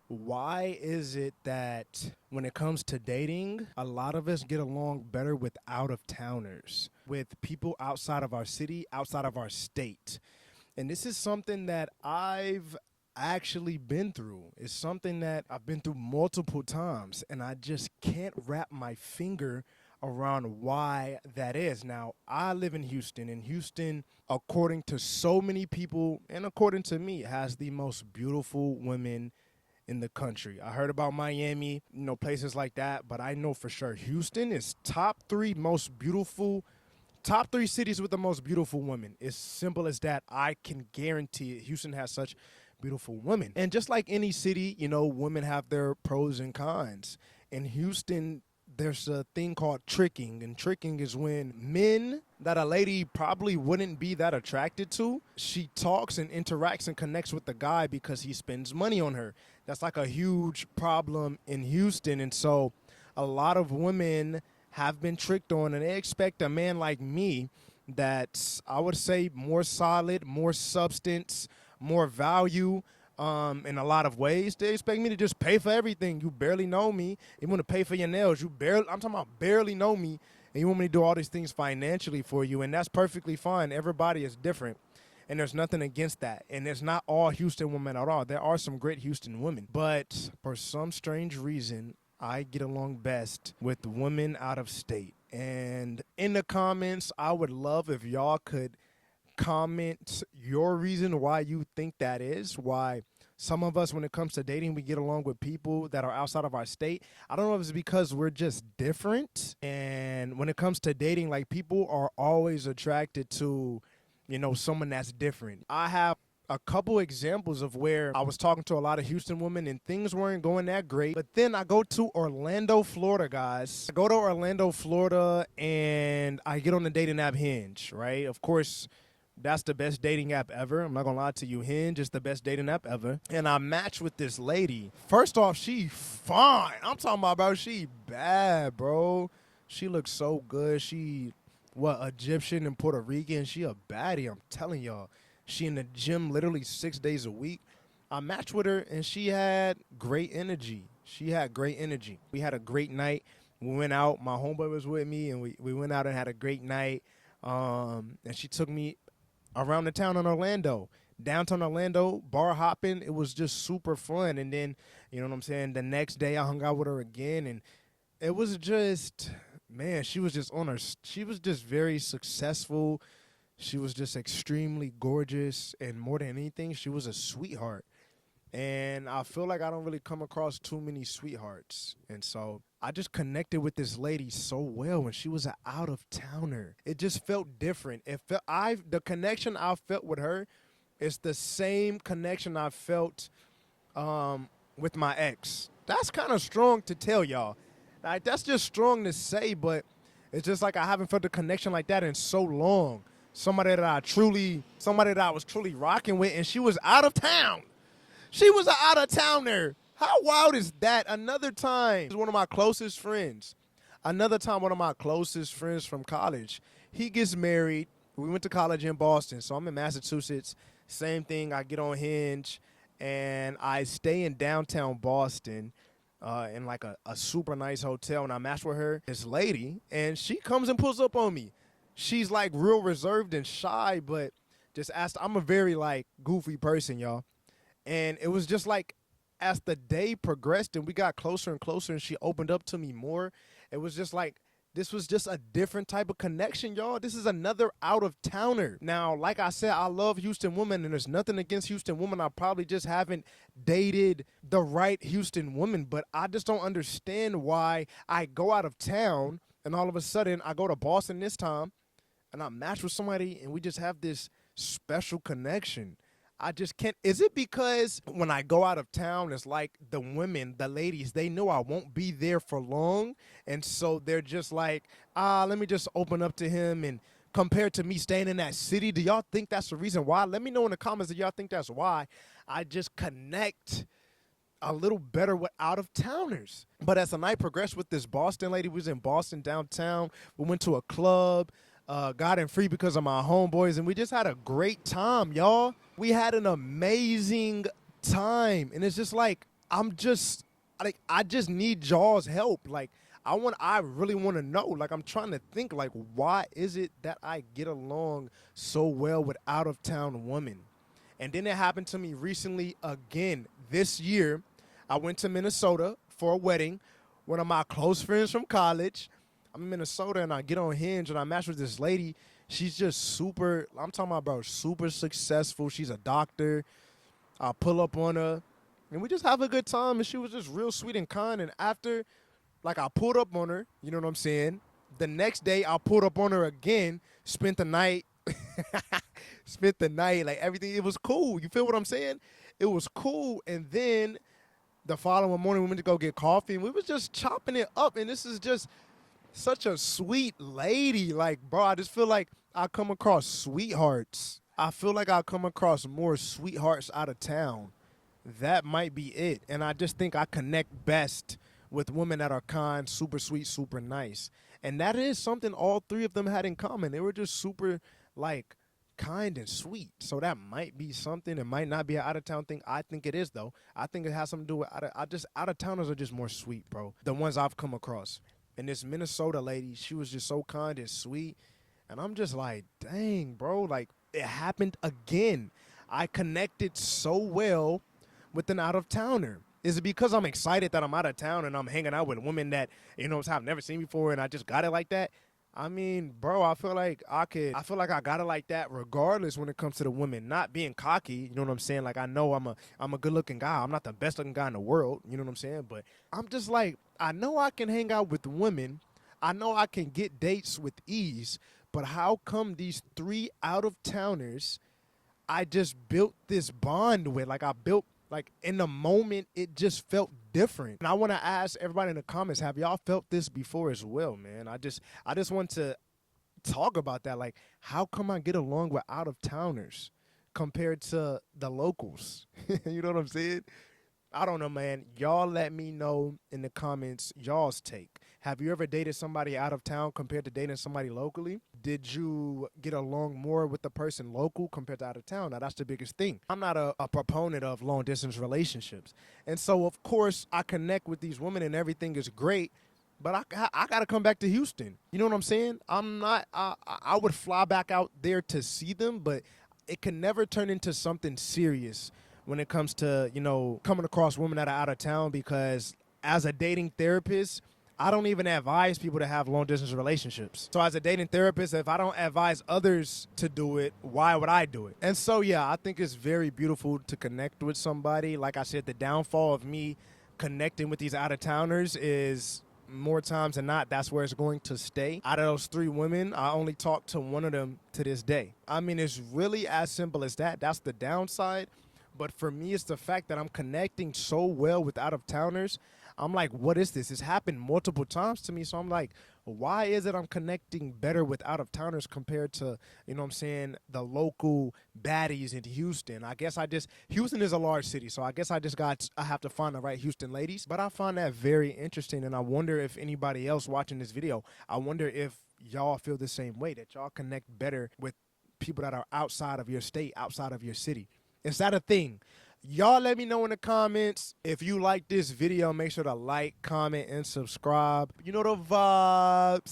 Why is it that when it comes to dating, a lot of us get along better with out of towners, with people outside of our city, outside of our state? And this is something that I've actually been through. It's something that I've been through multiple times, and I just can't wrap my finger around why that is. Now, I live in Houston, and Houston, according to so many people, and according to me, has the most beautiful women in the country. I heard about Miami, places like that, but I know for sure Houston is top three cities with the most beautiful women. It's simple as that. I can guarantee it. Houston has such beautiful women. And just like any city, women have their pros and cons. In Houston, there's a thing called tricking, and tricking is when men that a lady probably wouldn't be that attracted to, she talks and interacts and connects with the guy because he spends money on her. That's like a huge problem in Houston, and so a lot of women have been tricked on, and they expect a man like me that's, I would say, more solid, more substance, more value, in a lot of ways. They expect me to just pay for everything. You barely know me. You want to pay for your nails. I'm talking about barely know me, and you want me to do all these things financially for you, and that's perfectly fine. Everybody is different, and there's nothing against that. And it's not all Houston women at all. There are some great Houston women, but for some strange reason, I get along best with women out of state. And in the comments, I would love if y'all could comment your reason why you think that is, why some of us, when it comes to dating, we get along with people that are outside of our state. I don't know if it's because we're just different. And when it comes to dating, like, people are always attracted to, someone that's different. I have a couple examples of where I was talking to a lot of Houston women and things weren't going that great. But then I go to Orlando, Florida, guys. I go to Orlando, Florida, and I get on the dating app Hinge, right? Of course, that's the best dating app ever. I'm not gonna lie to you. Hinge is the best dating app ever. And I matched with this lady. First off, she fine. I'm talking about, bro, she bad, bro. She looks so good. She, Egyptian and Puerto Rican. She a baddie, I'm telling y'all. She in the gym literally 6 days a week. I matched with her, and she had great energy. She had great energy. We had a great night. We went out. My homeboy was with me, and we went out and had a great night. And she took me around the town in Orlando, downtown Orlando, bar hopping. It was just super fun. And then, you know what I'm saying, the next day I hung out with her again, and it was just, man, she was just very successful. She was just extremely gorgeous, and more than anything, she was a sweetheart. And I feel like I don't really come across too many sweethearts. And so I just connected with this lady so well when she was an out of towner. It just felt different. The connection I felt with her is the same connection I felt with my ex. That's kind of strong to tell y'all. Like, that's just strong to say, but it's just like I haven't felt a connection like that in so long. Somebody that I was truly rocking with, and she was out of town. She was an out of towner. How wild is that? Another time, one of my closest friends. One of my closest friends from college. He gets married. We went to college in Boston, so I'm in Massachusetts. Same thing. I get on Hinge, and I stay in downtown Boston, in like a super nice hotel. And I match with her, this lady, and she comes and pulls up on me. She's like real reserved and shy, but just asked. I'm a very like goofy person, y'all. And it was just like, as the day progressed and we got closer and closer and she opened up to me more, it was just like, this was just a different type of connection, y'all. This is another out of towner. Now, like I said, I love Houston women, and there's nothing against Houston women. I probably just haven't dated the right Houston woman, but I just don't understand why I go out of town and all of a sudden I go to Boston this time and I match with somebody and we just have this special connection. I just can't. Is it because when I go out of town, it's like the women, the ladies, they know I won't be there for long. And so they're just like, let me just open up to him. And compared to me staying in that city, do y'all think that's the reason why? Let me know in the comments if y'all think that's why. I just connect a little better with out of towners. But as the night progressed with this Boston lady, we was in Boston downtown. We went to a club. Got in free because of my homeboys, and we just had a great time, y'all. We had an amazing time, and it's just like, I'm just like I just need y'all's help. Like I really want to know. Like I'm trying to think like why is it that I get along so well with out of town women? And then it happened to me recently again this year. I went to Minnesota for a wedding. One of my close friends from college. I'm in Minnesota and I get on Hinge and I match with this lady. She's just super, I'm talking about, bro, super successful. She's a doctor. I pull up on her and we just have a good time. And she was just real sweet and kind. And after, like, I pulled up on her, you know what I'm saying? The next day, I pulled up on her again, spent the night, spent the night, like everything. It was cool. You feel what I'm saying? It was cool. And then the following morning, we went to go get coffee and we was just chopping it up. And this is just such a sweet lady. Like, bro, I just feel like I come across sweethearts. I feel like I come across more sweethearts out of town. That might be it. And I just think I connect best with women that are kind, super sweet, super nice. And that is something all three of them had in common. They were just super, like, kind and sweet. So that might be something. It might not be an out of town thing. I think it is, though. I think it has something to do with out of towners are just more sweet, bro. The ones I've come across. And this Minnesota lady, she was just so kind and sweet. And I'm just like, dang, bro, like it happened again. I connected so well with an out of towner. Is it because I'm excited that I'm out of town and I'm hanging out with women that, you know, I've never seen before and I just got it like that? I mean, bro, I feel like I feel like I got it like that regardless when it comes to the women. Not being cocky, you know what I'm saying? Like I know I'm a good looking guy. I'm not the best looking guy in the world, you know what I'm saying? But I'm just like, I know I can hang out with women. I know I can get dates with ease, but how come these three out of towners I just built this bond with? Like I built like in the moment it just felt different. And I want to ask everybody in the comments, have y'all felt this before as well, man? I just want to talk about that. Like how come I get along with out of towners compared to the locals? You know what I'm saying? I don't know, man. Y'all let me know in the comments y'all's take. Have you ever dated somebody out of town compared to dating somebody locally? Did you get along more with the person local compared to out of town? Now, that's the biggest thing. I'm not a proponent of long distance relationships. And so, of course, I connect with these women and everything is great. But I got to come back to Houston. You know what I'm saying? I'm not, I would fly back out there to see them, but it can never turn into something serious when it comes to, you know, coming across women that are out of town, because as a dating therapist, I don't even advise people to have long distance relationships. So as a dating therapist, if I don't advise others to do it, why would I do it? And so, yeah, I think it's very beautiful to connect with somebody. Like I said, the downfall of me connecting with these out of towners is more times than not, that's where it's going to stay. Out of those three women, I only talked to one of them to this day. I mean, it's really as simple as that. That's the downside. But for me, it's the fact that I'm connecting so well with out of towners. I'm like, what is this? It's happened multiple times to me. So I'm like, why is it I'm connecting better with out of towners compared to, you know what I'm saying, the local baddies in Houston? I guess Houston is a large city. So I guess I have to find the right Houston ladies. But I find that very interesting. And I wonder if anybody else watching this video, I wonder if y'all feel the same way, that y'all connect better with people that are outside of your state, outside of your city. Is that a thing? Y'all let me know in the comments. If you like this video, make sure to like, comment, and subscribe. You know the vibes.